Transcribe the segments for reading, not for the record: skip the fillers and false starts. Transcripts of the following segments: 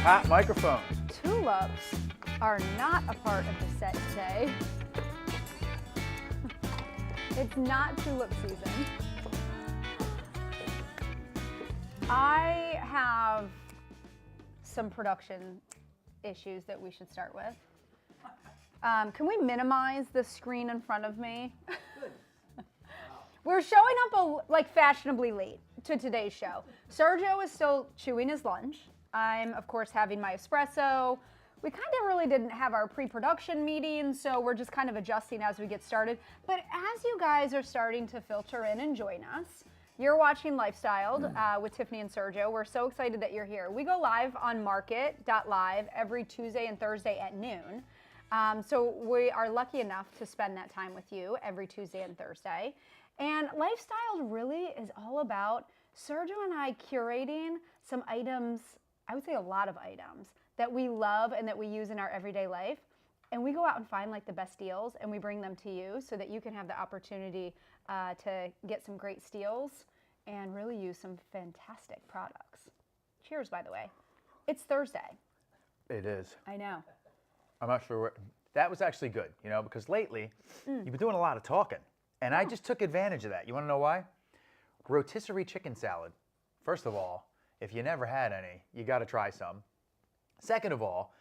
Hot microphones. Tulips are not a part of the set today. It's not tulip season. I have some production issues that we should start with. Can we minimize the screen in front of me? We're showing up like fashionably late to today's show. Sergio is still chewing his lunch. I'm, of course, having my espresso. We kind of really didn't have our pre-production meeting, so we're just kind of adjusting as we get started. But as you guys are starting to filter in and join us, you're watching Lifestyled with Tiffany and Sergio. We're so excited that you're here. We go live on MARKET.live every Tuesday and Thursday at noon. So we are lucky enough to spend that time with you every Tuesday and Thursday. And Lifestyled really is all about Sergio and I curating some items, I would say a lot of items, that we love and that we use in our everyday life. And we go out and find like the best deals and we bring them to you so that you can have the opportunity to get some great steals and really use some fantastic products. Cheers, by the way. It's Thursday. It is. I know. I'm not sure where. That was actually good, you know, because lately you've been doing a lot of talking. And I just took advantage of that. You want to know why? Rotisserie chicken salad. First of all, if you never had any, you got to try some. Second of all,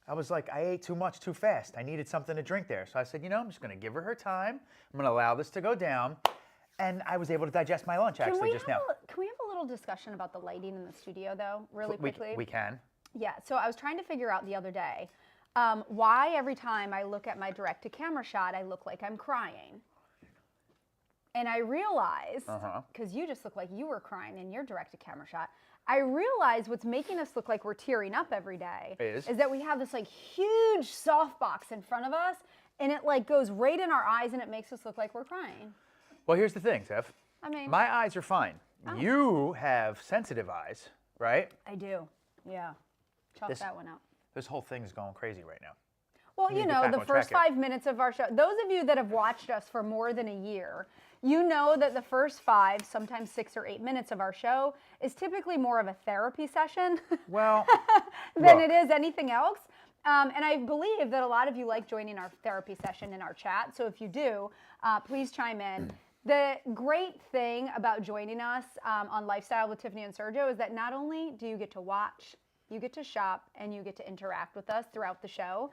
I was like, I ate too much too fast. I needed something to drink there. So I said, you know, I'm just going to give her time. I'm going to allow this to go down. And I was able to digest my lunch actually just now. Can we have a little discussion about the lighting in the studio, though, really quickly? We can. Yeah, so I was trying to figure out the other day why every time I look at my direct-to-camera shot, I look like I'm crying. And I realized, because you just look like you were crying in your direct-to-camera shot, I realized what's making us look like we're tearing up every day is that we have this like huge softbox in front of us, and it like goes right in our eyes, and it makes us look like we're crying. Well, here's the thing, Tiff. I mean, my eyes are fine. Oh. You have sensitive eyes, right? I do. Yeah. Chalk that one out. This whole thing is going crazy right now. Well, you know, the first 5 minutes of our show, those of you that have watched us for more than a year, you know that the first 5, sometimes 6 or 8 minutes of our show is typically more of a therapy session well, than it is anything else. And I believe that a lot of you like joining our therapy session in our chat. So if you do, please chime in. The great thing about joining us on Lifestyle with Tiffany and Sergio is that not only do you get to watch, you get to shop, and you get to interact with us throughout the show.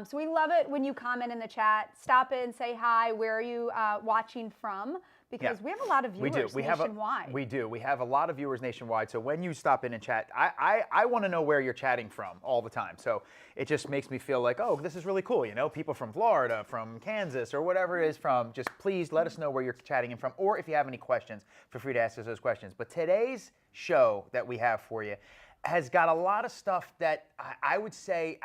So we love it when you comment in the chat. Stop in, say hi. Where are you watching from? Because we have a lot of viewers nationwide. We do. We have a lot of viewers nationwide. So when you stop in and chat, I want to know where you're chatting from all the time. So it just makes me feel like, oh, this is really cool. You know, people from Florida, from Kansas, or whatever it is from, just please let us know where you're chatting in from. Or if you have any questions, feel free to ask us those questions. But today's show that we have for you has got a lot of stuff that I would say,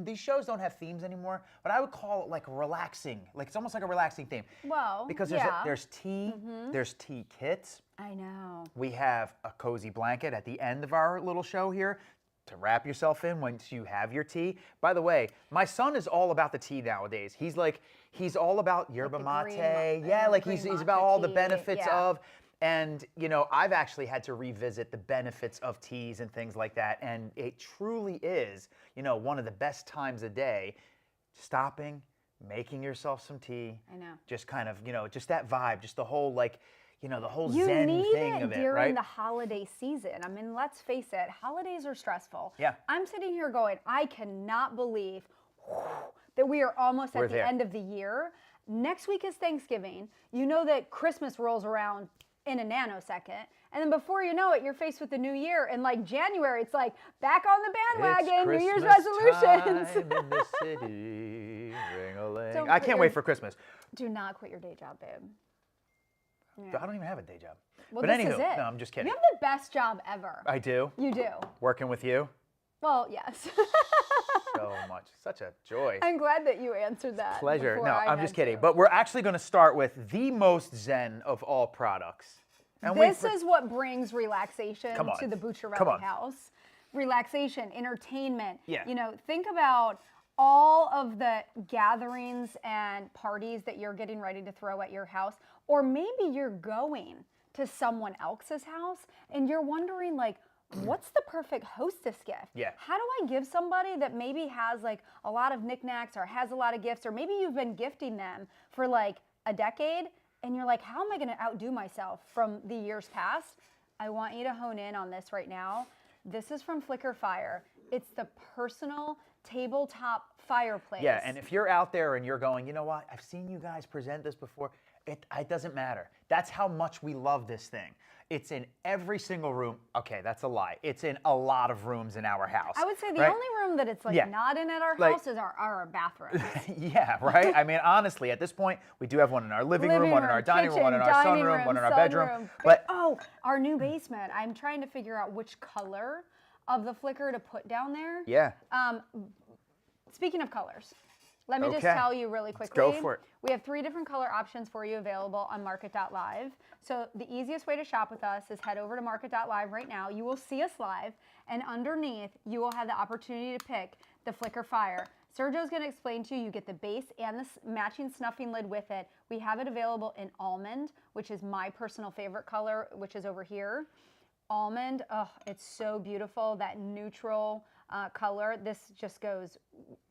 these shows don't have themes anymore, but I would call it like relaxing. Like it's almost like a relaxing theme. Well, because there's tea, there's tea kits. I know. We have a cozy blanket at the end of our little show here to wrap yourself in once you have your tea. By the way, my son is all about the tea nowadays. He's all about yerba mate. Yeah, like he's about all the benefits of. And, you know, I've actually had to revisit the benefits of teas and things like that. And it truly is, you know, one of the best times a day, stopping, making yourself some tea. I know. Just kind of, you know, just that vibe, just the whole, like, you know, the whole you zen need thing it of it, during right? the holiday season. I mean, let's face it, holidays are stressful. Yeah. I'm sitting here going, I cannot believe that we are almost at the end of the year. Next week is Thanksgiving. You know that Christmas rolls around in a nanosecond, and then before you know it, you're faced with the new year. And like January, it's like back on the bandwagon, New Year's resolutions. Time in the city, ring-a-ling. I can't wait for Christmas. Do not quit your day job, babe. Yeah. I don't even have a day job. Well, but this anywho, is it. no, I'm just kidding. You have the best job ever. I do. You do. Working with you. Well, yes. So much. Such a joy. I'm glad that you answered that. Pleasure. No, I'm just kidding. But we're actually going to start with the most zen of all products. And this is what brings relaxation to the Come Bucciarelli on. house. Relaxation, entertainment. Yeah. You know, think about all of the gatherings and parties that you're getting ready to throw at your house, or maybe you're going to someone else's house and you're wondering, like, what's the perfect hostess gift? Yeah. How do I give somebody that maybe has like a lot of knickknacks or has a lot of gifts, or maybe you've been gifting them for like a decade and you're like, how am I going to outdo myself from the years past? I want you to hone in on this right now. This is from Flicker Fire. It's the personal tabletop fireplace. Yeah, and if you're out there and you're going, you know what, I've seen you guys present this before, it doesn't matter. That's how much we love this thing. It's in every single room. Okay, that's a lie. It's in a lot of rooms in our house. I would say the right? only room that it's like Yeah. not in at our Like- house is our bathroom. Yeah, right? I mean, honestly, at this point, we do have one in our living room, one in our dining room, one in our sunroom, one in our bedroom. But oh, our new basement. I'm trying to figure out which color of the Flicker to put down there. yeah, Speaking of colors, let me just Okay. tell you really quickly. go for it. We have 3 different color options for you available on MARKET.live. So the easiest way to shop with us is head over to MARKET.live right now. You will see us live, and underneath you will have the opportunity to pick the Flicker Fire. Sergio's going to explain to you. You get the base and the matching snuffing lid with it. We have it available in almond, which is my personal favorite color, which is over here. Almond, oh, it's so beautiful. That neutral color. This just goes,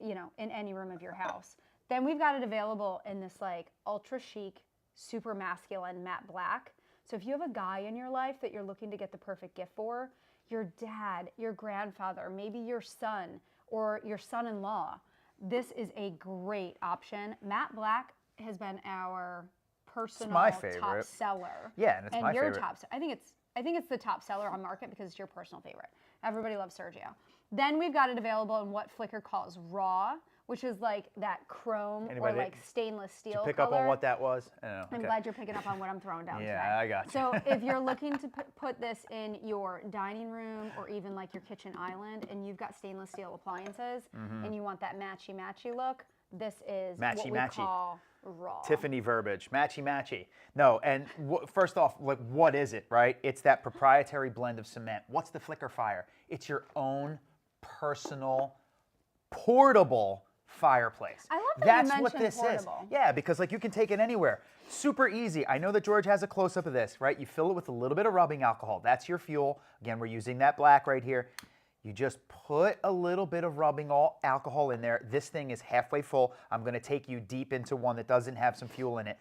you know, in any room of your house. Then we've got it available in this like ultra chic, super masculine matte black. So if you have a guy in your life that you're looking to get the perfect gift for, your dad, your grandfather, maybe your son or your son-in-law, this is a great option. Matte black has been our personal my top favorite. seller. Yeah, and it's my your favorite. I think it's the top seller on Market because it's your personal favorite. Everybody loves Sergio. Then we've got it available in what Flicker calls raw, which is like that chrome Anybody- or like stainless steel pick color. up on what that was? I don't know. I'm Okay. glad you're picking up on what I'm throwing down Yeah, today. I got you. So if you're looking to put this in your dining room or even like your kitchen island and you've got stainless steel appliances and you want that matchy-matchy look, this is what we Matchy-matchy. call raw. Tiffany verbiage, matchy. No, and first off, like, what is it, right? It's that proprietary blend of cement. What's the Flicker Fire? It's your own personal, portable fireplace. I love that you That's what mentioned this portable. is. Yeah, because like you can take it anywhere. Super easy. I know that George has a close-up of this, right? You fill it with a little bit of rubbing alcohol. That's your fuel. Again, we're using that black right here. You just put a little bit of rubbing alcohol in there. This thing is halfway full. I'm going to take you deep into one that doesn't have some fuel in it.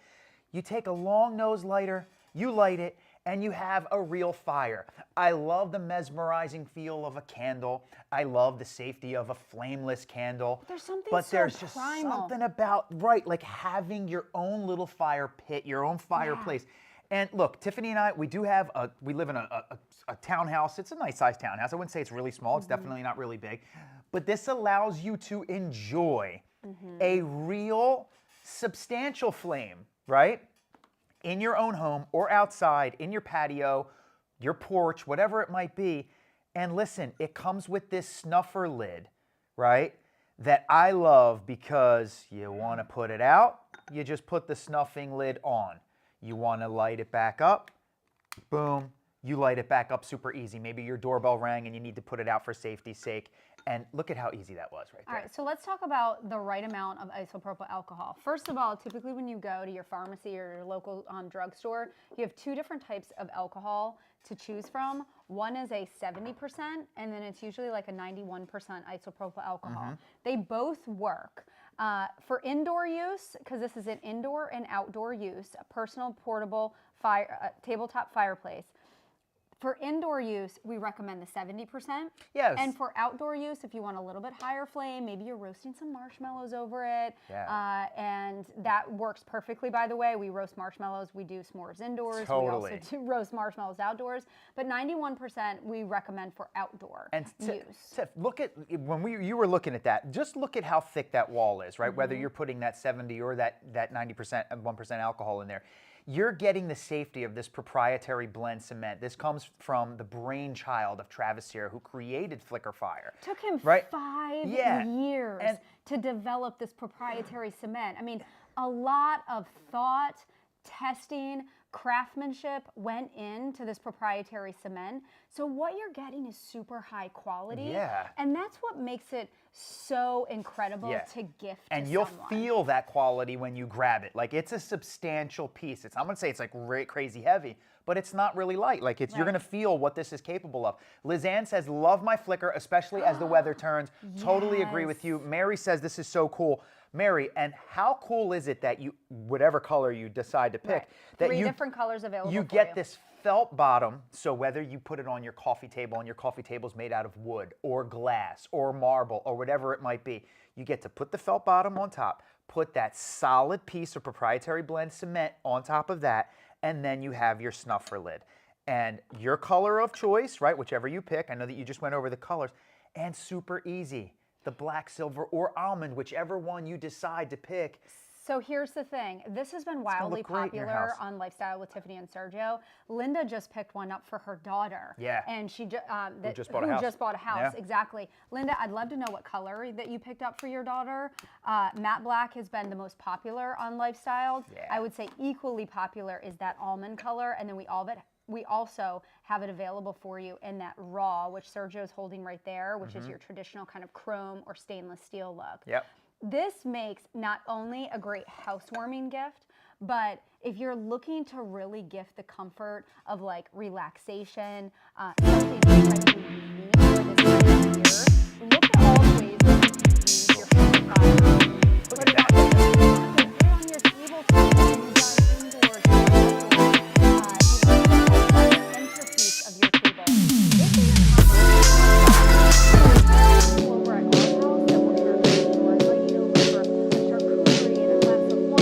You take a long nose lighter, you light it, and you have a real fire. I love the mesmerizing feel of a candle. I love the safety of a flameless candle. There's something but so there's just primal. something about, right, like having your own little fire pit, your own fireplace. And look, Tiffany and I, we live in a townhouse. It's a nice sized townhouse. I wouldn't say it's really small. It's definitely not really big. But this allows you to enjoy a real substantial flame, right? In your own home or outside, in your patio, your porch, whatever it might be. And listen, it comes with this snuffer lid, right? That I love because you want to put it out, you just put the snuffing lid on. You want to light it back up, boom, you light it back up super easy. Maybe your doorbell rang and you need to put it out for safety's sake. And look at how easy that was right there. All right, so let's talk about the right amount of isopropyl alcohol. First of all, typically when you go to your pharmacy or your local drugstore, you have 2 different types of alcohol to choose from. One is a 70%, and then it's usually like a 91% isopropyl alcohol. They both work. For indoor use, because this is an indoor and outdoor use, a personal portable tabletop fireplace. For indoor use, we recommend the 70%. Yes. And for outdoor use, if you want a little bit higher flame, maybe you're roasting some marshmallows over it. Yeah. And that works perfectly, by the way. We roast marshmallows. We do s'mores indoors. Totally. We also do roast marshmallows outdoors. But 91% we recommend for outdoor use. Tiff, look at, when you were looking at that, just look at how thick that wall is, right? Whether you're putting that 70 or that 90% and 1% alcohol in there. You're getting the safety of this proprietary blend cement. This comes from the brainchild of Travis Sear, who created Flicker Fire. Took him right? 5 Yeah. years to develop this proprietary cement. I mean, a lot of thought, testing, craftsmanship went into this proprietary cement. So what you're getting is super high quality. Yeah. And that's what makes it so incredible Yeah. to gift And to you'll someone. feel that quality when you grab it. Like, it's a substantial piece. I'm gonna say it's like crazy heavy, but it's not really light. Like you're going to feel what this is capable of. Lizanne says, love my flicker, especially as the weather turns. Totally agree with you. Mary says, this is so cool. Mary, and how cool is it that you, whatever color you decide to pick, that Three different colors available you for get this felt bottom, so whether you put it on your coffee table and your coffee table's made out of wood or glass or marble or whatever it might be, you get to put the felt bottom on top, put that solid piece of proprietary blend cement on top of that, and then you have your snuffer lid. And your color of choice, right, whichever you pick, I know that you just went over the colors, and super easy. The black, silver, or almond, whichever one you decide to pick. So here's the thing. This has been wildly popular on Lifestyle with Tiffany and Sergio. Linda just picked one up for her daughter. Yeah. And she who just bought a house. Yeah. Exactly. Linda, I'd love to know what color that you picked up for your daughter. Matte black has been the most popular on Lifestyle. Yeah. I would say equally popular is that almond color. And then we also have it available for you in that raw, which Sergio's holding right there, which is your traditional kind of chrome or stainless steel look. Yep. This makes not only a great housewarming gift, but if you're looking to really gift the comfort of like relaxation, something incredibly unique for this time of year, look at all the ways that you can use your favorite product. Put it on your table, when you dine indoors, centerpiece of your table. This is over at our house that we're inviting over for a charcuterie and a glass of wine.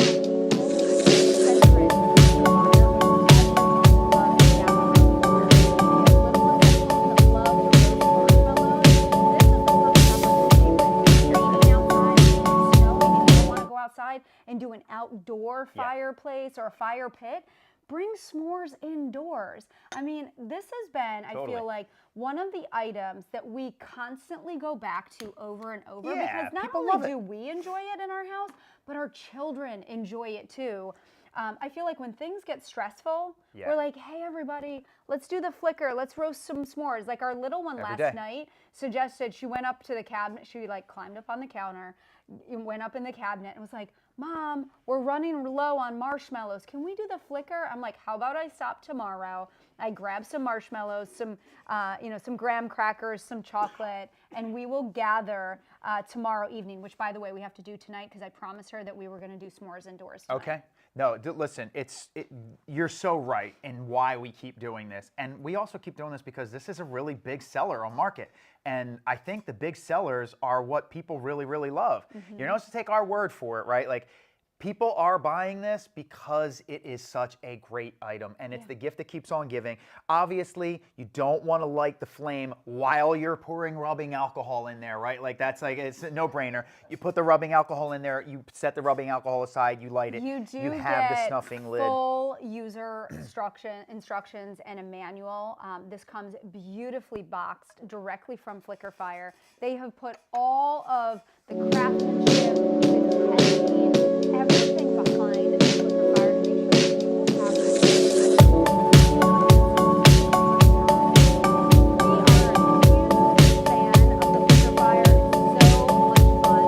And do an outdoor fireplace or a fire pit, bring s'mores indoors. I mean, this has been, I feel like, one of the items that we constantly go back to over and over because not only do we enjoy it in our house, but our children enjoy it too. I feel like when things get stressful, we're like, hey, everybody, let's do the flicker. Let's roast some s'mores. Like our little one last night suggested, she went up to the cabinet. She like climbed up on the counter, went up in the cabinet and was like, Mom, we're running low on marshmallows. Can we do the flicker? I'm like, how about I stop tomorrow? I grab some marshmallows, some graham crackers, some chocolate, and we will gather tomorrow evening, which, by the way, we have to do tonight because I promised her that we were going to do s'mores indoors tonight. Okay. No, listen, you're so right in why we keep doing this. And we also keep doing this because this is a really big seller on Market. And I think the big sellers are what people really, really love. You're not supposed to take our word for it, right? Like, people are buying this because it is such a great item, and it's the gift that keeps on giving. Obviously, you don't want to light the flame while you're pouring rubbing alcohol in there, right? Like it's a no-brainer. You put the rubbing alcohol in there, you set the rubbing alcohol aside, you light it. You have the snuffing lid. Full user instructions and a manual. This comes beautifully boxed directly from Flicker Fire. They have put all of the craftsmanship, the testing, everything behind the Flicker Fire to make sure that you will have this. We are a huge fan of the Flicker Fire. It's so much fun.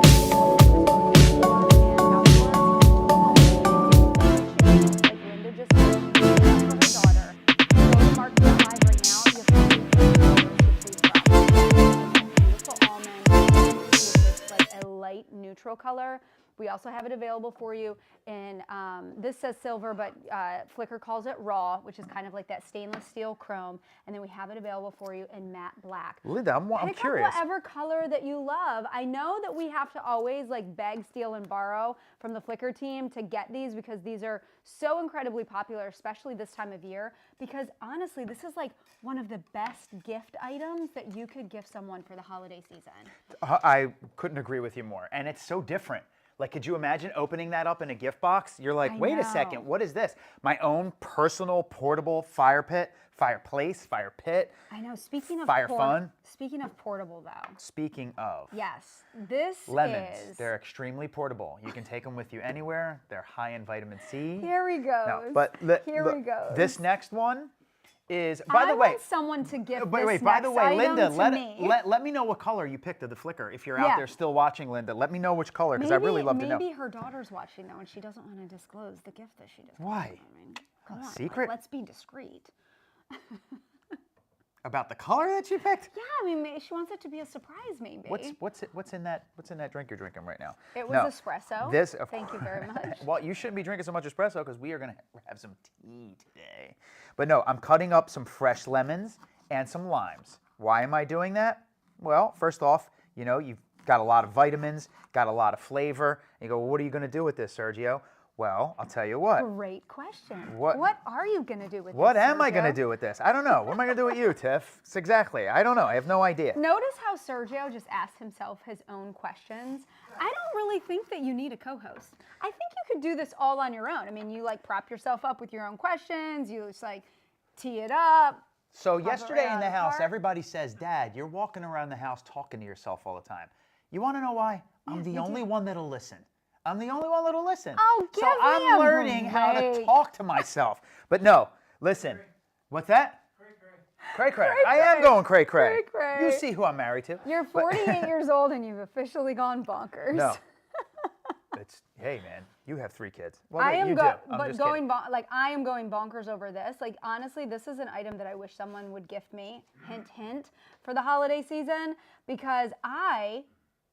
Like Linda just said, she did it for her daughter. Go to MARKET.live right now. You have 3 colors to choose from. Beautiful almond, which is like a light neutral color. We also have it available for you in, this says silver, but Flicker calls it raw, which is kind of like that stainless steel chrome. And then we have it available for you in matte black. Linda, I'm curious. Pick up whatever color that you love. I know that we have to always like beg, steal, and borrow from the Flicker team to get these because these are so incredibly popular, especially this time of year. Because honestly, this is like one of the best gift items that you could gift someone for the holiday season. I couldn't agree with you more. And it's so different. Like, could you imagine opening that up in a gift box? You're like, wait a second, what is this? My own personal portable fire pit, fireplace, fire pit. I know. Speaking of fire fun. Speaking of portable, though. Speaking of. Yes, this lemons. is. They're extremely portable. You can take them with you anywhere. They're high in vitamin C. Here we go. No, but here we go. This next one is, by the way, I want someone to give this wait, next by the way, item Linda, to me. let me know what color you picked of the Flicker. If you're out there still watching, Linda, let me know which color because I really love to know. Maybe her daughter's watching though, and she doesn't want to disclose the gift that she just. Why? Come on, like, secret? let's be discreet. About the color that she picked? Yeah, I mean, she wants it to be a surprise, maybe. What's in that drink you're drinking right now? It was No, espresso. Thank you very much. Well, you shouldn't be drinking so much espresso because we are going to have some tea today. But no, I'm cutting up some fresh lemons and some limes. Why am I doing that? Well, first off, you know, you've got a lot of vitamins, got a lot of flavor. And you go, well, what are you going to do with this, Sergio? Well, I'll tell you what. Great question. What are you going to do with this, What am I Sergio? going to do with this? I don't know. What am I going to do with you, Tiff? It's exactly. I don't know. I have no idea. Notice how Sergio just asked himself his own questions. I don't really think that you need a co-host. I think you could do this all on your own. I mean, you like prop yourself up with your own questions. You just like tee it up. So yesterday right in the out of the house, park. everybody says, Dad, you're walking around the house talking to yourself all the time. You want to know why? I'm the only one that'll listen. I'm the only one that'll listen. Oh, give so me I'm a learning how to break. talk to myself. But no, listen. What's that? Cray cray. I am going cray cray. Cray-cray. You see who I'm married to. You're 48 years old and you've officially gone bonkers. No. Hey man, you have 3 kids. Well, I wait, am you do. I'm just kidding. I am going bonkers over this. Like honestly, this is an item that I wish someone would gift me. Hint, hint, for the holiday season because I,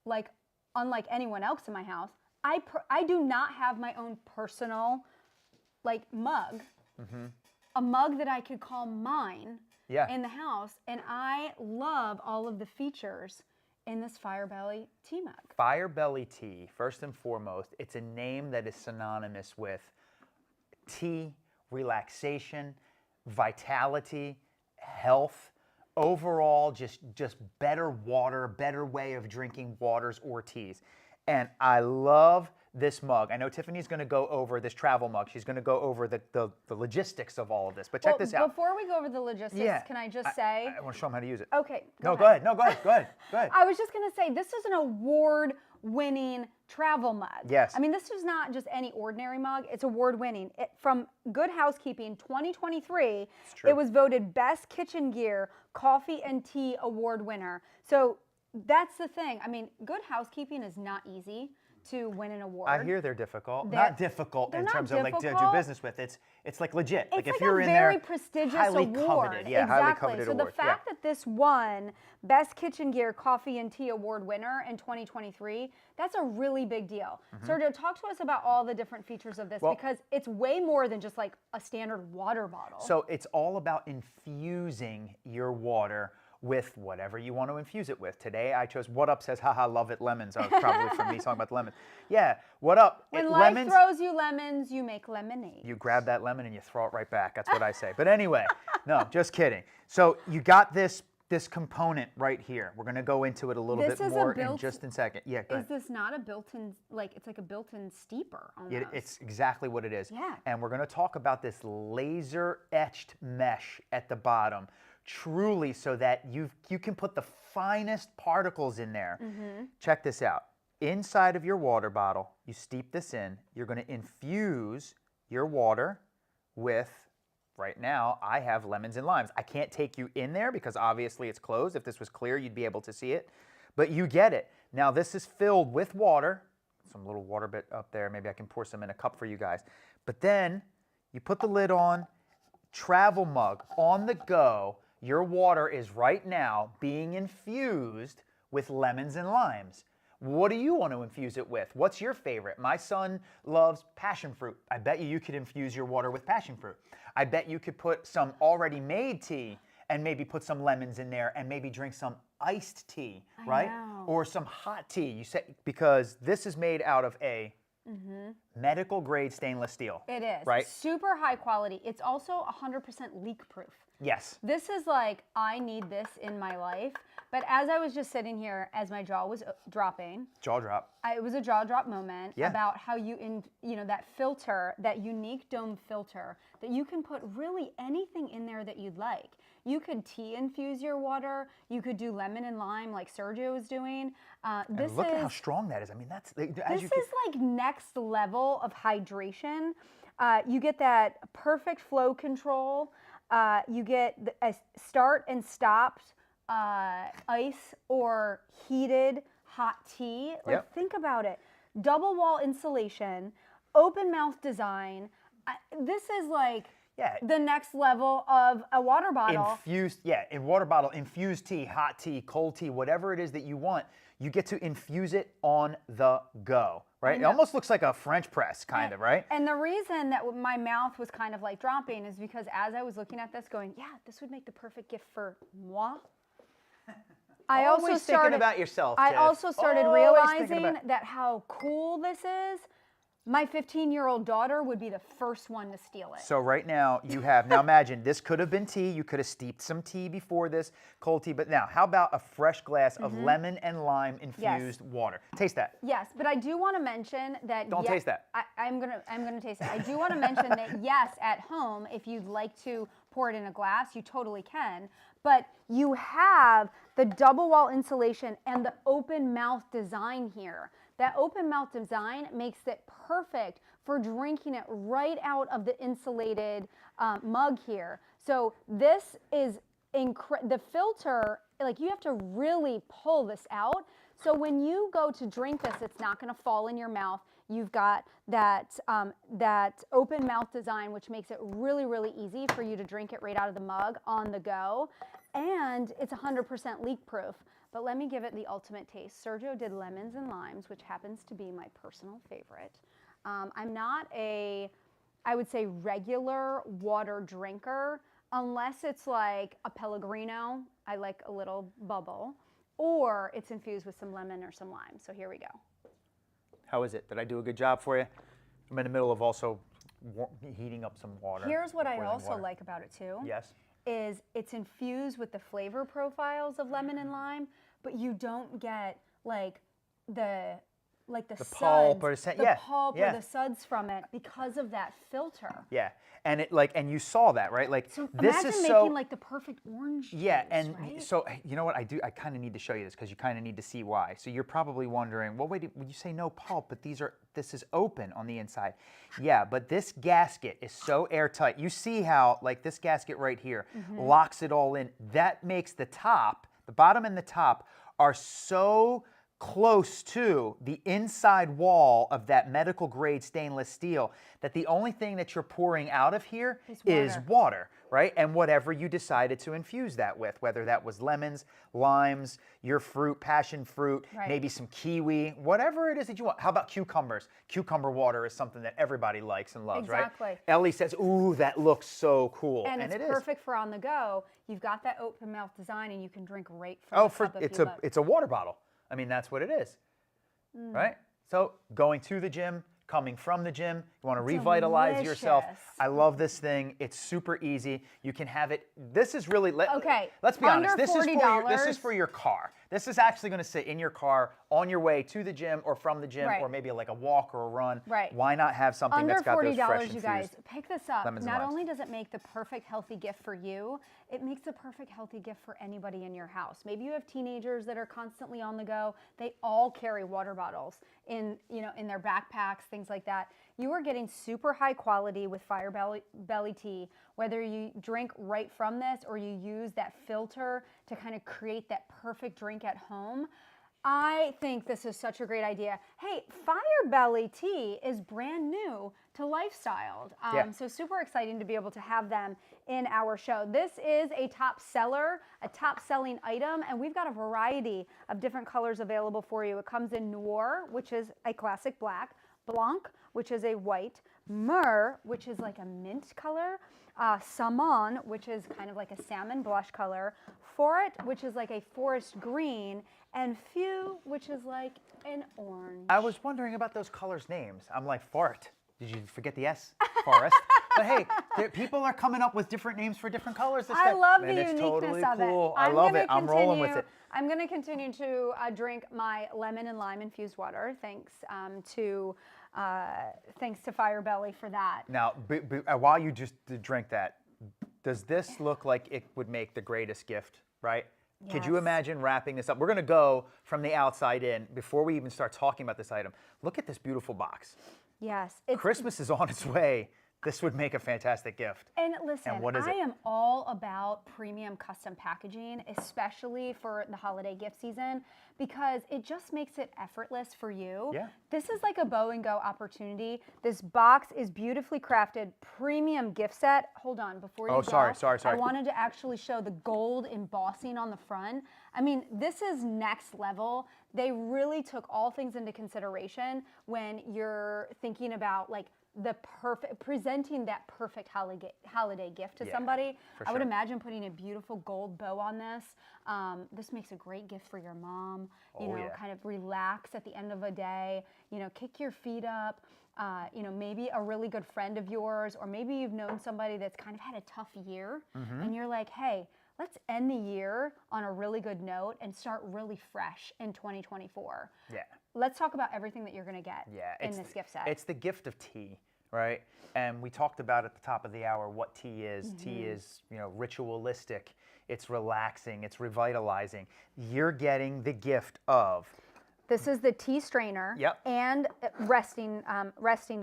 like, unlike anyone else in my house, I do not have my own personal, like, mug. A mug that I could call mine in the house, and I love all of the features in this Fire Belly tea mug. Fire Belly tea, first and foremost, it's a name that is synonymous with tea, relaxation, vitality, health, overall just better water, better way of drinking waters or teas. And I love this mug. I know Tiffany's going to go over this travel mug. She's going to go over the logistics of all of this. But check this out. Before we go over the logistics, can I just say? I want to show them how to use it. Okay. Go ahead. No, go ahead. I was just going to say, this is an award-winning travel mug. Yes. I mean, this is not just any ordinary mug. It's award-winning. From Good Housekeeping 2023, it was voted Best Kitchen Gear Coffee and Tea Award winner. So that's the thing. I mean, Good Housekeeping is not easy to win an award. I hear they're difficult. Not difficult in terms of like to do business with. It's like legit. It's if you're a in very there, prestigious highly award. coveted. Yeah, highly coveted so award. the fact that this won Best Kitchen Gear Coffee and Tea Award winner in 2023, that's a really big deal. Sergio, talk to us about all the different features of this because it's way more than just like a standard water bottle. So it's all about infusing your water with whatever you want to infuse it with. Today I chose What Up says, haha, love it, lemons. Probably from me talking about the lemon. Yeah, What Up? When life throws you lemons, you make lemonade. You grab that lemon and you throw it right back. That's what I say. But anyway, no, just kidding. So you got this component right here. We're going to go into it a little bit more in just a second. Yeah, go ahead. Is this not a built-in, like, it's like a built-in steeper almost? It's exactly what it is. Yeah. And we're going to talk about this laser etched mesh at the bottom, truly so that you can put the finest particles in there. Check this out. Inside of your water bottle, you steep this in. You're going to infuse your water with, right now, I have lemons and limes. I can't take you in there because obviously it's closed. If this was clear, you'd be able to see it. But you get it. Now this is filled with water. Some little water bit up there. Maybe I can pour some in a cup for you guys. But then you put the lid on, travel mug, on the go. Your water is right now being infused with lemons and limes. What do you want to infuse it with? What's your favorite? My son loves passion fruit. I bet you could infuse your water with passion fruit. I bet you could put some already made tea and maybe put some lemons in there and maybe drink some iced tea, right? Or some hot tea. You say, because this is made out of a medical grade stainless steel. It is. Right? Super high quality. It's also 100% leak proof. Yes. This is like, I need this in my life. But as I was just sitting here, as my jaw was dropping. Jaw drop. It was a jaw drop moment about how that filter, that unique dome filter, that you can put really anything in there that you'd like. You could tea infuse your water. You could do lemon and lime like Sergio is doing. Look at how strong that is. I mean, this is like next level of hydration. You get that perfect flow control. You get a start and stopped ice or heated hot tea. Like, think about it. Double wall insulation, open mouth design. This is like... the next level of a water bottle. Infused, in water bottle, infused tea, hot tea, cold tea, whatever it is that you want, you get to infuse it on the go, right? It almost looks like a French press, kind of, right? And the reason that my mouth was kind of like dropping is because as I was looking at this going, yeah, this would make the perfect gift for moi. I Always also started thinking about yourself, I Tiff. also started Always thinking realizing about- that how cool this is. My 15-year-old daughter would be the first one to steal it. So right now you have, now imagine this could have been tea. You could have steeped some tea before this, cold tea. But now, how about a fresh glass of lemon and lime infused water? Taste that. Yes, but I do want to mention that. Don't taste that. I'm gonna taste it. I do want to mention that yes, at home, if you'd like to pour it in a glass, you totally can. But you have the double wall insulation and the open mouth design here. That open mouth design makes it perfect for drinking it right out of the insulated mug here. So this is the filter, like you have to really pull this out. So when you go to drink this, it's not going to fall in your mouth. You've got that open mouth design, which makes it really, really easy for you to drink it right out of the mug on the go. And it's 100% leak proof. But let me give it the ultimate taste. Sergio did lemons and limes, which happens to be my personal favorite. I'm not I would say, regular water drinker, unless it's like a Pellegrino. I like a little bubble. Or it's infused with some lemon or some lime. So here we go. How is it? Did I do a good job for you? I'm in the middle of also heating up some water. Here's what I also like about it too. Yes. Is it's infused with the flavor profiles of lemon and lime, but you don't get like the pulp suds, or the suds from it because of that filter. Yeah, and and you saw that, right? Like So this imagine is making like the perfect orange juice, and right? so you know what I kind of need to show you this because you kind of need to see why. So you're probably wondering, well, wait, you say no pulp, but this is open on the inside. Yeah, but this gasket is so airtight. You see how like this gasket right here locks it all in. That makes the bottom and the top are so close to the inside wall of that medical grade stainless steel that the only thing that you're pouring out of here is water, right? And whatever you decided to infuse that with, whether that was lemons, limes, your fruit, passion fruit, maybe some kiwi, whatever it is that you want. How about cucumbers? Cucumber water is something that everybody likes and loves, right? Ellie says, ooh, that looks so cool. And it's it perfect for on the go. You've got that open mouth design and you can drink right from the cup if you love. It's a water bottle. I mean, that's what it is, right? So going to the gym, coming from the gym, you want to revitalize yourself. I love this thing. It's super easy. You can have it. This is really, let's be honest. This is for your car. This is actually going to sit in your car on your way to the gym or from the gym or maybe like a walk or a run. Why not have something that's got those fresh $40, infused you guys. Pick this up. lemons and Not limes. only does it make the perfect healthy gift for you, it makes the perfect healthy gift for anybody in your house. Maybe you have teenagers that are constantly on the go. They all carry water bottles in their backpacks, things like that. You are getting super high quality with Fire Belly tea, whether you drink right from this or you use that filter to kind of create that perfect drink at home. I think this is such a great idea. Hey, Fire Belly tea is brand new to Lifestyled. So super exciting to be able to have them in our show. This is a top seller, a top selling item, and we've got a variety of different colors available for you. It comes in Noir, which is a classic black, Blanc, which is a white, Myrrh, which is like a mint color, Salmon, which is kind of like a salmon blush color, Forêt, which is like a forest green, and Feu, which is like an orange. I was wondering about those colors' names. I'm like, fart. Did you forget the S? Forest. But hey, people are coming up with different names for different colors. I love the and uniqueness it's totally of cool. it. I love it. I'm rolling with it. I'm going to continue to drink my lemon and lime infused water. Thanks to Fire Belly for that. Now, while you just drink that, does this look like it would make the greatest gift, right? Yes. Could you imagine wrapping this up? We're going to go from the outside in before we even start talking about this item. Look at this beautiful box. Yes. Christmas is on its way this would make a fantastic gift. And listen, And what is I it? am all about premium custom packaging, especially for the holiday gift season, because it just makes it effortless for you. Yeah. This is like a bow and go opportunity. This box is beautifully crafted, premium gift set. Hold on, before you Oh, go. sorry. I wanted to actually show the gold embossing on the front. I mean, this is next level. They really took all things into consideration when you're thinking about like presenting that perfect holiday gift to somebody. for I would sure. imagine putting a beautiful gold bow on this. This makes a great gift for your mom. You know, yeah. kind of relax at the end of a day. You know, kick your feet up. You know, maybe a really good friend of yours, or maybe you've known somebody that's kind of had a tough year, and you're like, hey, let's end the year on a really good note and start really fresh in 2024. Yeah. Let's talk about everything that you're going to get in this gift set. It's the gift of tea, right? And we talked about at the top of the hour what tea is. Tea is, you know, ritualistic. It's relaxing. It's revitalizing. You're getting the gift of. This is the tea strainer Yep. and resting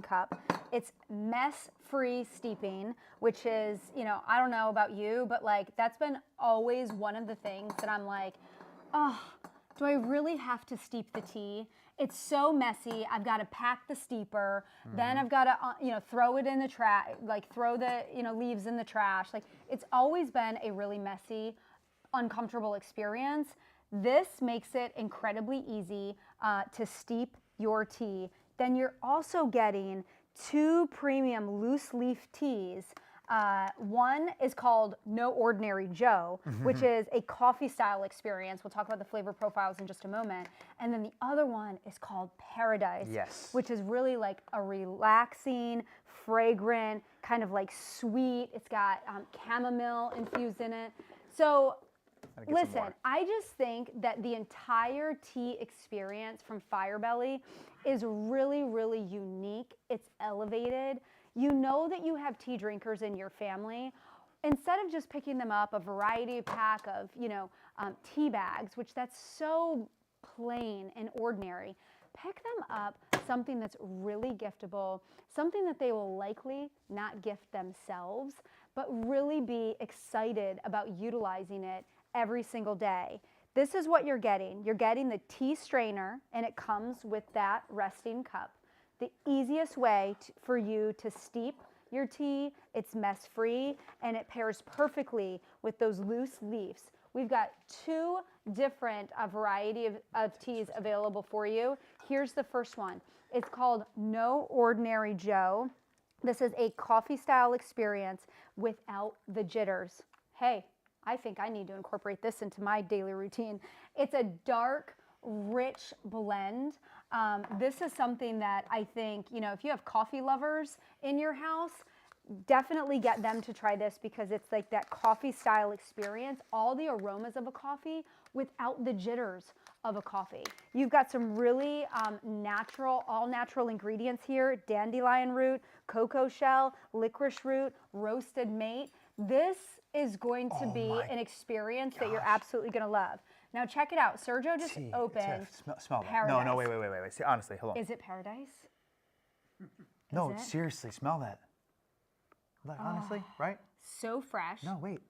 cup. It's mess-free steeping, which is, you know, I don't know about you, but like that's been always one of the things that I'm like, oh, do I really have to steep the tea? It's so messy. I've got to pack the steeper. Then I've got to, you know, throw it in the trash, like throw the, you know, leaves in the trash. Like it's always been a really messy, uncomfortable experience. This makes it incredibly easy to steep your tea. Then you're also getting 2 premium loose leaf teas. One is called No Ordinary Joe, which is a coffee style experience. We'll talk about the flavor profiles in just a moment. And then the other one is called Paradise, Yes. which is really like a relaxing, fragrant, kind of like sweet. It's got chamomile infused in it. So Gotta get some listen, more. I just think that the entire tea experience from Firebelly is really, really unique. It's elevated. You know that you have tea drinkers in your family. Instead of just picking them up a variety pack of, you know, tea bags, which that's so plain and ordinary, pick them up something that's really giftable, something that they will likely not gift themselves, but really be excited about utilizing it every single day. This is what you're getting. You're getting the tea strainer, and it comes with that resting cup. The easiest way for you to steep your tea, it's mess-free, and it pairs perfectly with those loose leaves. We've got 2 different variety of teas available for you. Here's the first one. It's called No Ordinary Joe. This is a coffee style experience without the jitters. Hey, I think I need to incorporate this into my daily routine. It's a dark, rich blend. This is something that I think, you know, if you have coffee lovers in your house, definitely get them to try this because it's like that coffee style experience, all the aromas of a coffee without the jitters of a coffee. You've got some really natural, all natural ingredients here: dandelion root, cocoa shell, licorice root, roasted mate. This is going to be an experience that you're absolutely going to love. Now check it out. Sergio just opened Smell that. Paradise. No, wait. See, honestly, hold on. Is it Paradise? No, it? seriously, smell that. Like, honestly, right? So fresh. No, wait.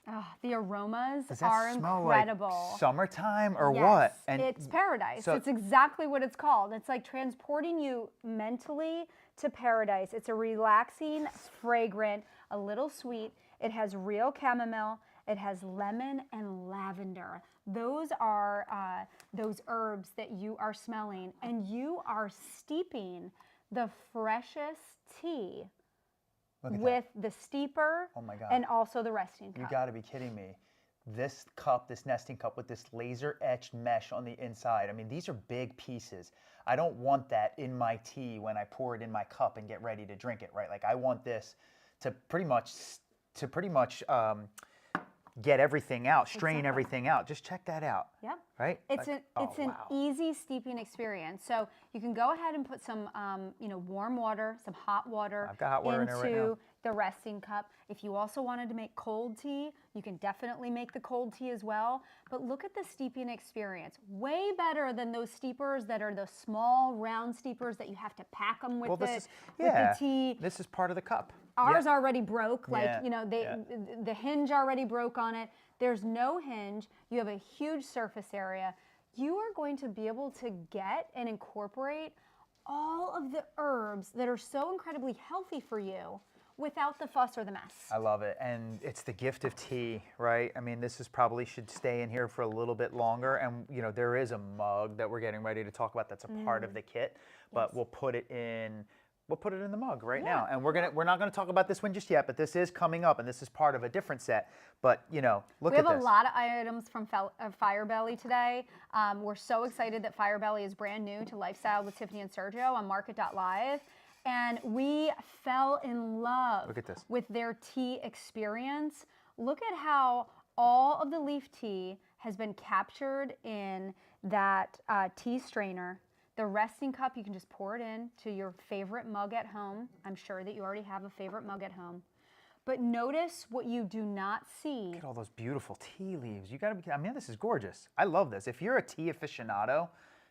Oh, the aromas Does that are smell incredible. like summertime or Yes, what? it's paradise. so- It's exactly what it's called. It's like transporting you mentally to paradise. It's a relaxing, fragrant, a little sweet. It has real chamomile. It has lemon and lavender. Those are those herbs that you are smelling, and you are steeping the freshest tea Look at with the steeper Oh my God. and also the resting that. You cup. got to be kidding me. This cup, this nesting cup with this laser etched mesh on the inside. I mean, these are big pieces. I don't want that in my tea when I pour it in my cup and get ready to drink it, right? Like I want this to pretty much get everything out, strain Exactly. everything out. Just check that out. Yep. Right? It's Like, an easy steeping experience. So you can go ahead and put some warm water, some hot water I've got hot water in there right now. into the resting cup. If you also wanted to make cold tea, you can definitely make the cold tea as well. But look at the steeping experience. Way better than those steepers that are the small round steepers that you have to pack them with, with the tea. This is part of the cup. Ours already broke, Yeah. the hinge already broke on it. There's no hinge. You have a huge surface area. You are going to be able to get and incorporate all of the herbs that are so incredibly healthy for you without the fuss or the mess. I love it. And it's the gift of tea, right? I mean, this is probably should stay in here for a little bit longer. And, there is a mug that we're getting ready to talk about that's a part of the kit, but we'll put it in. We'll put it in the mug right now, and we're not gonna talk about this one just yet, but this is coming up, and this is part of a different set. But look at this. We have a lot of items from Fire Belly today. We're so excited that Fire Belly is brand new to Lifestyle with Tiffany and Sergio on MARKET.live, and we fell in love with their tea experience. Look at how all of the leaf tea has been captured in that tea strainer. The resting cup, you can just pour it in to your favorite mug at home. I'm sure that you already have a favorite mug at home. But notice what you do not see. Look at all those beautiful tea leaves. This is gorgeous. I love this. If you're a tea aficionado,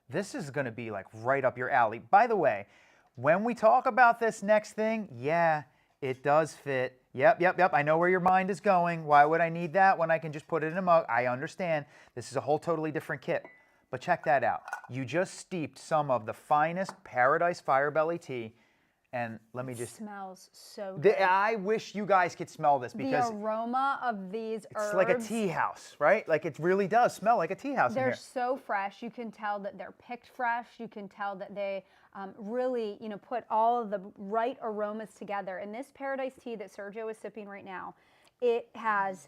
this is gonna be like right up your alley. By the way, when we talk about this next thing, yeah, it does fit. Yep. I know where your mind is going. Why would I need that when I can just put it in a mug? I understand. This is a whole totally different kit. But check that out. You just steeped some of the finest Paradise Fire Belly tea, and let me just... It smells so good. I wish you guys could smell this because... The aroma of these herbs... It's like a tea house, right? Like it really does smell like a tea house in here. They're so fresh. You can tell that they're picked fresh. You can tell that they really, put all of the right aromas together. And this Paradise tea that Sergio is sipping right now, it has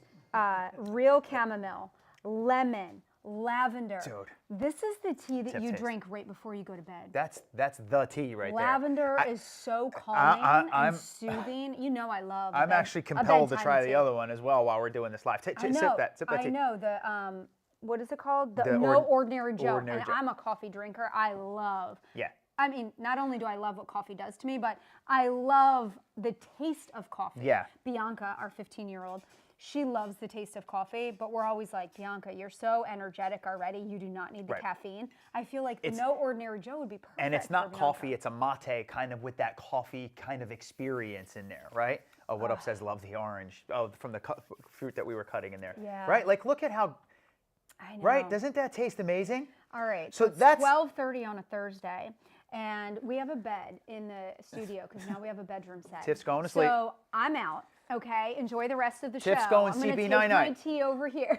real chamomile, lemon, lavender. Dude. This is the tea that you drink right before you go to bed. That's the tea right Lavender is so calming and soothing. I love I'm actually compelled to try the other one as well while we're doing this live. Sip that tea. I know. The what is it called? The No Ordinary Joe. And I'm a coffee drinker. I love. Yeah. I mean, not only do I love what coffee does to me, but I love the taste of coffee. Yeah. Bianca, our 15-year-old, she loves the taste of coffee, but we're always like, Bianca, you're so energetic already. You do not need the caffeine. I feel like No Ordinary Joe would be perfect. And it's not coffee, it's a mate kind of with that coffee kind of experience in there, right? Oh, what up says love the orange. Oh, from the fruit that we were cutting in there. Yeah. Right? Like, look at how, I know. Right? Doesn't that taste amazing? All right. So it's that's 12:30 on a Thursday, and we have a bed in the studio because now we have a bedroom set. Tiff's going to sleep. So I'm out. Okay, enjoy the rest of the show. Tiff's going I'm gonna CP take night-night. my tea over here.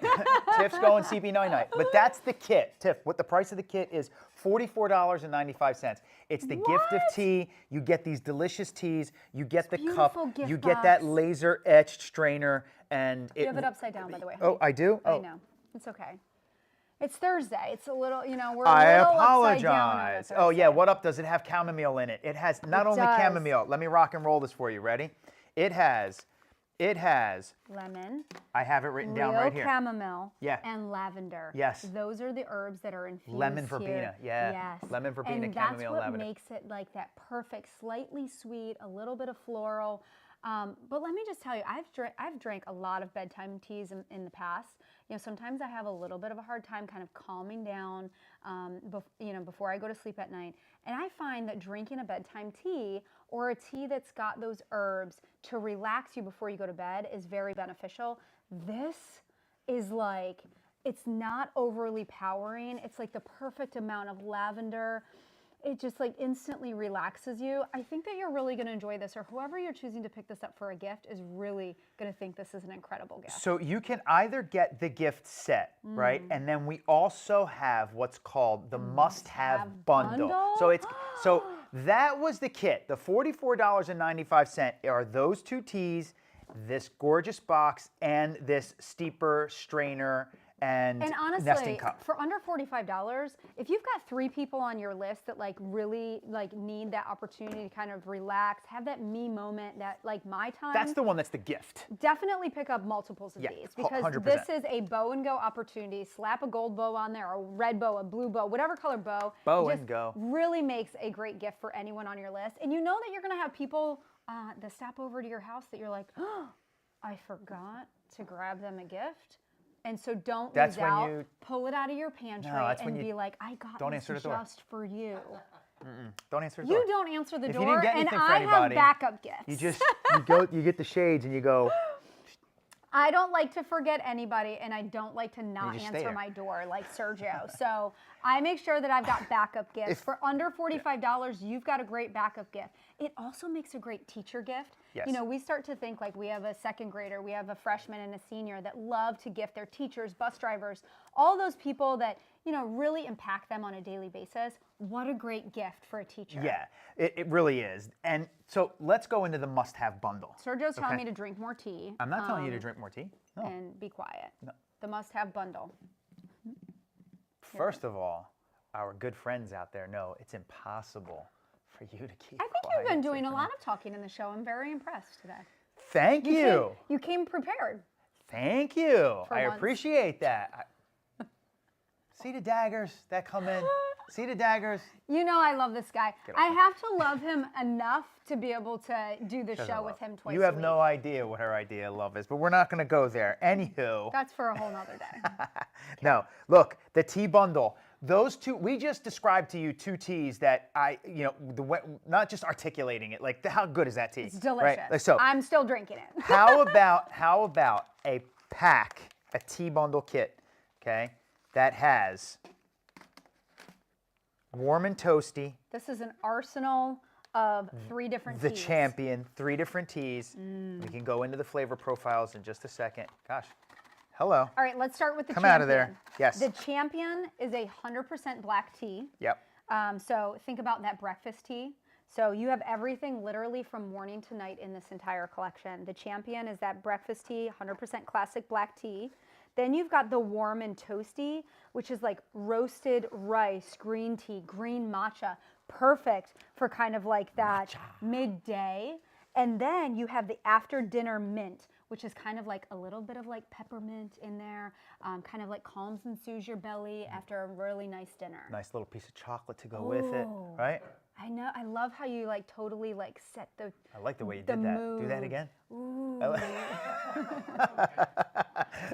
Tiff's going CP night-night. But that's the kit. Tiff, what the price of the kit is $44.95. It's the gift of tea. You get these delicious teas. You get the cup. Gift You get that box. laser etched strainer, and You have it upside down, by the way. Oh, I do? I Oh. know. It's okay. It's Thursday. It's a little, we're I a little upside down on a apologize. Oh yeah, Thursday. what up? Does it have chamomile in it? It has not only does. chamomile. Let me rock and roll this for you. Ready? It has Lemon, I have it written down real right here. chamomile, Yeah. and lavender. Yes. Those are the herbs that are infused Lemon here. verbena, yeah. Yes. Lemon verbena, and chamomile, that's what lavender. makes it like that perfect, slightly sweet, a little bit of floral. But let me just tell you, I've drank a lot of bedtime teas in the past. Sometimes I have a little bit of a hard time kind of calming down, before I go to sleep at night. And I find that drinking a bedtime tea or a tea that's got those herbs to relax you before you go to bed is very beneficial. This is like, it's not overly powering. It's like the perfect amount of lavender. It just like instantly relaxes you. I think that you're really going to enjoy this, or whoever you're choosing to pick this up for a gift is really going to think this is an incredible gift. So you can either get the gift set, right? And then we also have what's called the must-have bundle. So that was the kit. The $44.95 are those two teas, this gorgeous box, and this steeper strainer and nesting honestly, cup. for under $45, if you've got 3 people on your list that like really like need that opportunity to kind of relax, have that me moment, that like my time. That's the one that's the gift. Definitely pick up multiples of Yeah, these, because 100%. this is a bow and go opportunity. Slap a gold bow on there, a red bow, a blue bow, whatever color bow. Bow It and just go. really makes a great gift for anyone on your list. And you know that you're going to have people that stop over to your house that you're like, oh, I forgot to grab them a gift. And so don't That's lose when out. you- Pull it out of your pantry that's when and you be like, I got don't this answer the door. just for you. Don't answer the door. You don't answer the If you door, didn't get and anything for I anybody, have backup gifts. You just you get the shades and you go. I don't like to forget anybody, and I don't like to not just stay answer there. my door like Sergio. So I make sure that I've got backup gifts. For under $45, you've got a great backup gift. It also makes a great teacher gift. Yes. You know, we start to think like we have a second grader, we have a freshman and a senior that love to gift their teachers, bus drivers, all those people that, you know, really impact them on a daily basis. What a great gift for a teacher. Yeah, it really is. And so let's go into the must-have bundle. Sergio's telling me to drink more tea. I'm not telling you to drink more tea. No. And be quiet. No. The must-have bundle. First of all, our good friends out there know it's impossible for you to keep I think quiet. you've been doing a lot of talking in the show. I'm very impressed today. Thank you. You came prepared. Thank you. I once. appreciate that. See the daggers that come in? See the daggers? You know I love this guy. I have to love him enough to be able to do the show with him twice You have a week. no idea what her idea of love is, but we're not going to go there. Anywho. That's for a whole nother day. No, look, the tea bundle. Those two, we just described to you 2 teas that not just articulating it, like how good is that tea? It's delicious. Right? So I'm still drinking it. how about a pack, a tea bundle kit, okay, that has warm and toasty, This is an arsenal of 3 different the teas. champion, 3 different teas. We can go into the flavor profiles in just a second. Gosh, hello. All right, let's start with the Come champion. out of there. Yes. The champion is a 100% black tea. Yep. So think about that breakfast tea. So you have everything literally from morning to night in this entire collection. The champion is that breakfast tea, 100% classic black tea. Then you've got the warm and toasty, which is like roasted rice, green tea, green matcha, perfect for kind of like that midday. And then you have the after dinner mint, which is kind of like a little bit of like peppermint in there, kind of like calms and soothes your belly after a really nice dinner. Nice little piece of chocolate to go with it, right? I know. I love how you like totally like set the. I like the way you did that. Do that mood. again. Ooh.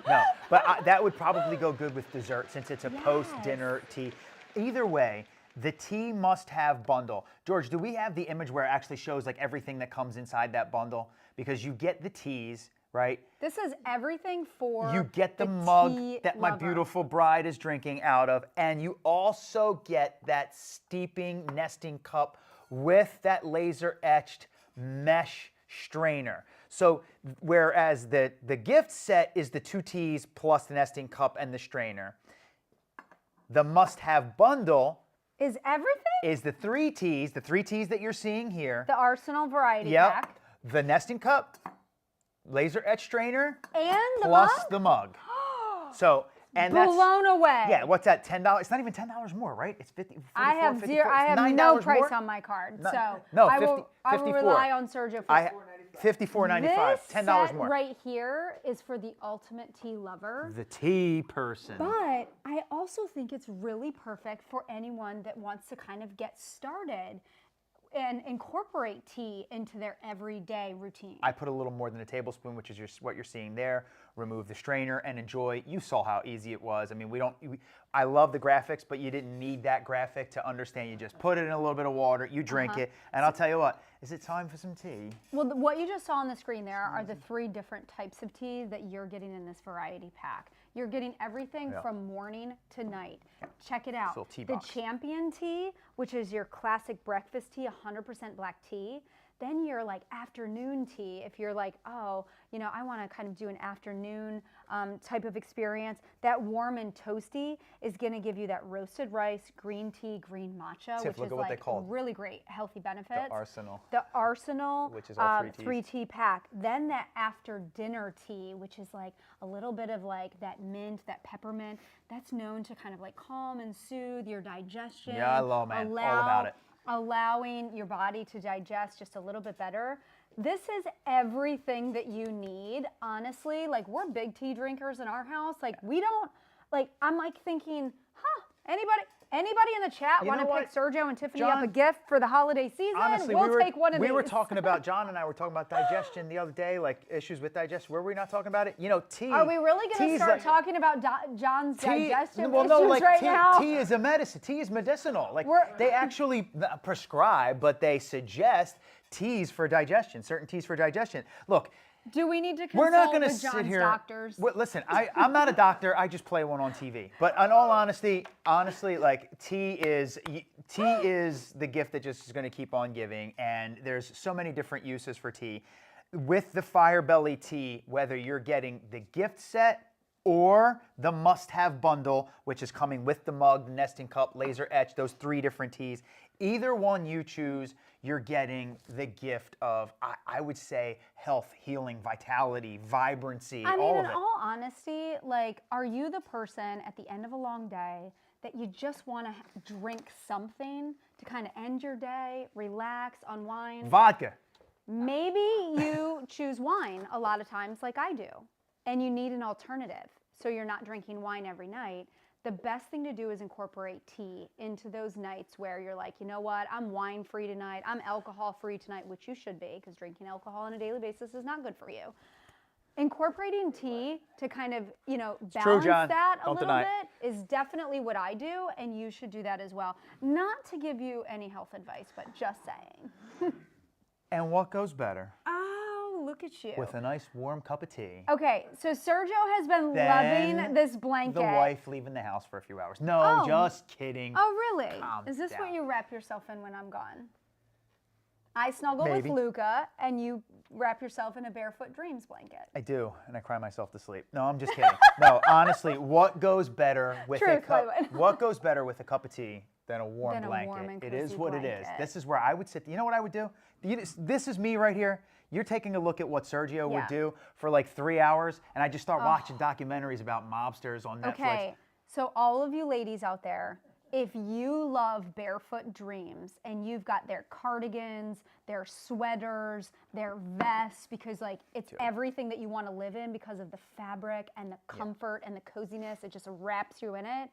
No, but that would probably go good with dessert since it's a post-dinner tea. Either way, the tea must-have bundle. George, do we have the image where it actually shows like everything that comes inside that bundle? Because you get the teas, right? This is everything for. You get the tea mug that my lover. beautiful bride is drinking out of, and you also get that steeping nesting cup with that laser-etched mesh strainer. So whereas the gift set is the 2 teas plus the nesting cup and the strainer, the must-have bundle Is everything? is the 3 teas, the 3 teas that you're seeing here. The Arsenal variety Yep. pack. The nesting cup, laser-etched strainer, And the plus mug? the mug. So, and that's Blown away. yeah. What's that? $10? It's not even $10 more, right? It's 50. 44, I have 54. zero. I It's have $9 no price more? on my card, No, so no, I 50, will 54. rely on Sergio for I $54.95. This $10 set more. right here is for the ultimate tea lover. The tea person. But I also think it's really perfect for anyone that wants to kind of get started and incorporate tea into their everyday routine. I put a little more than a tablespoon, which is what you're seeing there. Remove the strainer and enjoy. You saw how easy it was. I mean, I love the graphics, but you didn't need that graphic to understand. You just put it in a little bit of water, you drink it, and I'll tell you what, is it time for some tea? Well, what you just saw on the screen there are the 3 different types of teas that you're getting in this variety pack. You're getting everything from morning to night. Check it out. Little tea The box. Champion tea, which is your classic breakfast tea, 100% black tea. Then your like afternoon tea, if you're like, oh, you know, I want to kind of do an afternoon type of experience, that warm and toasty is going to give you that roasted rice, green tea, green matcha, Tiff, which is like really great healthy benefits. The Arsenal. The Arsenal, which is all 3 tea pack. Then that after dinner tea, which is like a little bit of like that mint, that peppermint, that's known to kind of like calm and soothe your digestion. Yeah, I love, man. All about it. Allowing your body to digest just a little bit better. This is everything that you need, honestly. Like, we're big tea drinkers in our house. Like, we don't, like, I'm like thinking, anybody in the chat want to pick Sergio and Tiffany up a gift for the holiday season? Honestly, we'll take one of these. We were talking about, John and I were talking about digestion the other day, like issues with digestion. Were we not talking about it? You know, tea. Are we really going to start talking about John's digestion issues like now? Tea is a medicine. Tea is medicinal. Like, they actually prescribe, but they suggest teas for digestion, certain teas for digestion. Look, do we need to consult we're not going to with sit John's here. doctors? Listen, I'm not a doctor. I just play one on TV. But in all honesty, like tea is the gift that just is going to keep on giving. And there's so many different uses for tea. With the Fire Belly tea, whether you're getting the gift set or the must-have bundle, which is coming with the mug, the nesting cup, laser etch, those 3 different teas, either one you choose, you're getting the gift of, I would say, health, healing, vitality, vibrancy, all of it. I mean, in all honesty, like, are you the person at the end of a long day that you just want to drink something to kind of end your day, relax, unwind? Vodka. Maybe you choose wine a lot of times like I do, and you need an alternative, so you're not drinking wine every night. The best thing to do is incorporate tea into those nights where you're like, you know what, I'm wine free tonight, I'm alcohol free tonight, which you should be, because drinking alcohol on a daily basis is not good for you. Incorporating tea to kind of, you know, balance that a little bit is definitely what I do, and you should do that as well. Not to give you any health advice, but just saying. And what goes better? Oh, look at you. With a nice warm cup of tea. Okay, so Sergio has been loving this blanket. The wife leaving the house for a few hours. No, just kidding. Oh, really? Calm Is this down. what you wrap yourself in when I'm gone? I snuggle Maybe. with Luca, and you wrap yourself in a Barefoot Dreams blanket. I do, and I cry myself to sleep. No, I'm just kidding. No, honestly, what goes better with a cup? What goes better with a cup of tea than a warm blanket? It is what it is. This is where I would sit. You know what I would do? This is me right here. You're taking a look at what Sergio would do for like 3 hours, and I just start watching documentaries about mobsters on Netflix. Okay, so all of you ladies out there, if you love Barefoot Dreams and you've got their cardigans, their sweaters, their vests, because like it's everything that you want to live in because of the fabric and the comfort and the coziness, it just wraps you in it.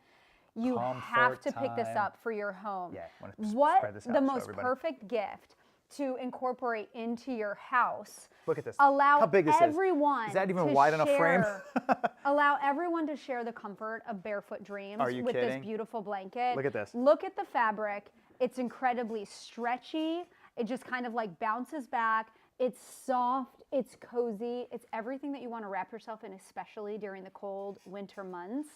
You have to pick this up for your home. Yeah, what the most perfect gift to incorporate into your house. Look at this. Allow how big this everyone is that even wide enough frame? Allow everyone to share the comfort of Barefoot Dreams with this beautiful blanket. Look at this. Look at the fabric. It's incredibly stretchy. It just kind of like bounces back. It's soft. It's cozy. It's everything that you want to wrap yourself in, especially during the cold winter months.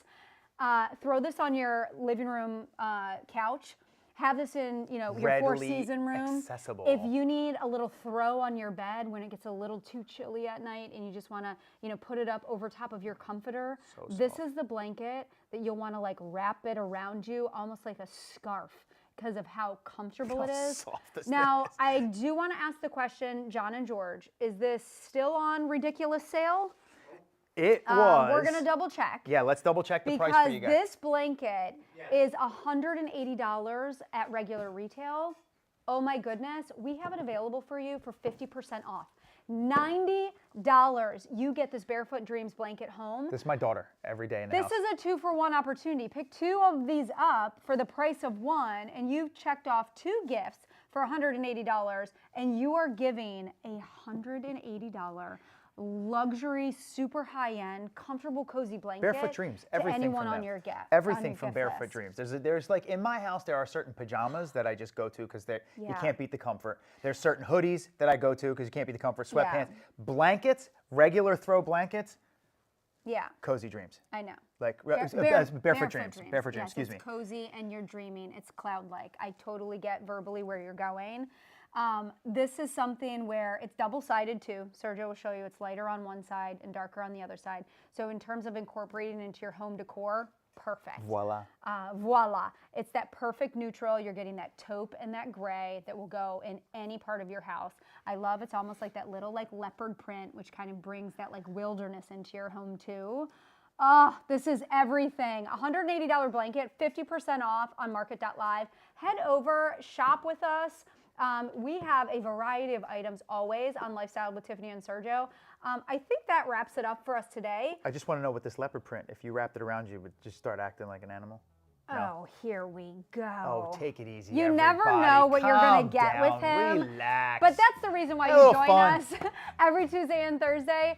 Throw this on your living room couch. Have this in, you know, your four-season room. Accessible. If you need a little throw on your bed when it gets a little too chilly at night and you just want to, you know, put it up over top of your comforter, this is the blanket that you'll want to like wrap it around you almost like a scarf because of how comfortable it is. Now, I do want to ask the question, John and George, is this still on ridiculous sale? It was. We're going to double check. Yeah, let's double check the price for you guys. Because this blanket is $180 at regular retail. Oh my goodness, we have it available for you for 50% off. $90, you get this Barefoot Dreams blanket home. This is my daughter every day in the house. This is a 2-for-1 opportunity. Pick 2 of these up for the price of 1, and you've checked off 2 gifts for $180, and you are giving a $180 luxury, super high-end, comfortable, cozy blanket. Barefoot Dreams, everything to anyone from on them. your gift. Everything from Barefoot Dreams. There's like in my house there are certain pajamas that I just go to because you can't beat the comfort. There's certain hoodies that I go to because you can't beat the comfort. Sweatpants, blankets, regular throw blankets. Yeah. Cozy Dreams. I know. Like Barefoot Dreams. Barefoot Dreams. Yes, Excuse me. It's cozy and you're dreaming. It's cloud-like. I totally get verbally where you're going. This is something where it's double-sided too. Sergio will show you it's lighter on one side and darker on the other side. So in terms of incorporating into your home decor, perfect. Voila. Voila. It's that perfect neutral. You're getting that taupe and that gray that will go in any part of your house. I love it's almost like that little like leopard print, which kind of brings that like wilderness into your home too. Oh, this is everything. $180 blanket, 50% off on MARKET.live. Head over, shop with us. We have a variety of items always on Lifestyle with Tiffany and Sergio. I think that wraps it up for us today. I just want to know with this leopard print, if you wrapped it around you, would just start acting like an animal? No. Oh, here we go. Oh, take it easy. You everybody. never know what you're going to get down, with him. Relax. But that's the reason why you join fun. us every Tuesday and Thursday.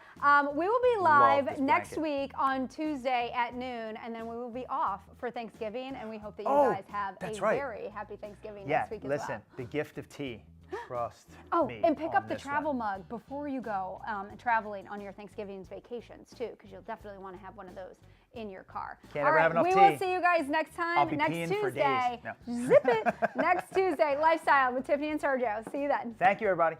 We will be live next week on Tuesday at noon, and then we will be off for Thanksgiving, and we hope that you guys have a very happy Thanksgiving next week as well. Listen, the gift of tea. Trust me and pick up the this travel one. mug before you go traveling on your Thanksgiving's vacations too, because you'll definitely want to have one of those in your car. Can't ever have enough tea. We will see you guys next time. I'll be next peeing Tuesday. for days. No. Zip it. Next Tuesday, Lifestyle with Tiffany and Sergio. See you then. Thank you, everybody.